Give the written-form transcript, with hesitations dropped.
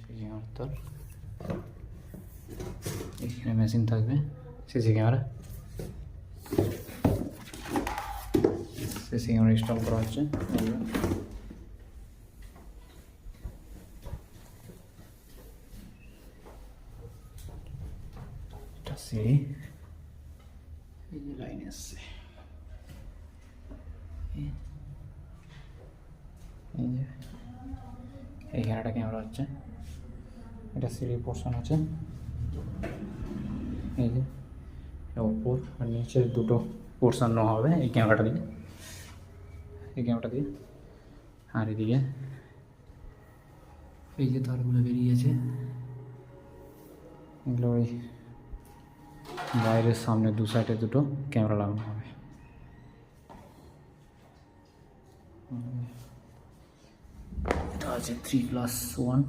CC ক্যামেরার তল, এখানে মেশিন থাকবে CC camera. CC camera install করা হচ্ছে। এটা সিঁড়ি, এই যে লাইন আসছে, এই যে এইখানে একটা ক্যামেরা হচ্ছে, এটা সিঁড়ি পোর্শন আছে। এই যে ওপর আর নিচে দুটো পোর্শন নেওয়া হবে এই ক্যামেরাটা দিয়ে, এই ক্যামেরাটা দিয়ে। আর এদিকে এই যে তারগুলো বেরিয়েছে, এগুলো ওই বাইরের সামনে দু সাইডে দুটো ক্যামেরা লাগানো হবে। এটা আছে 3+1।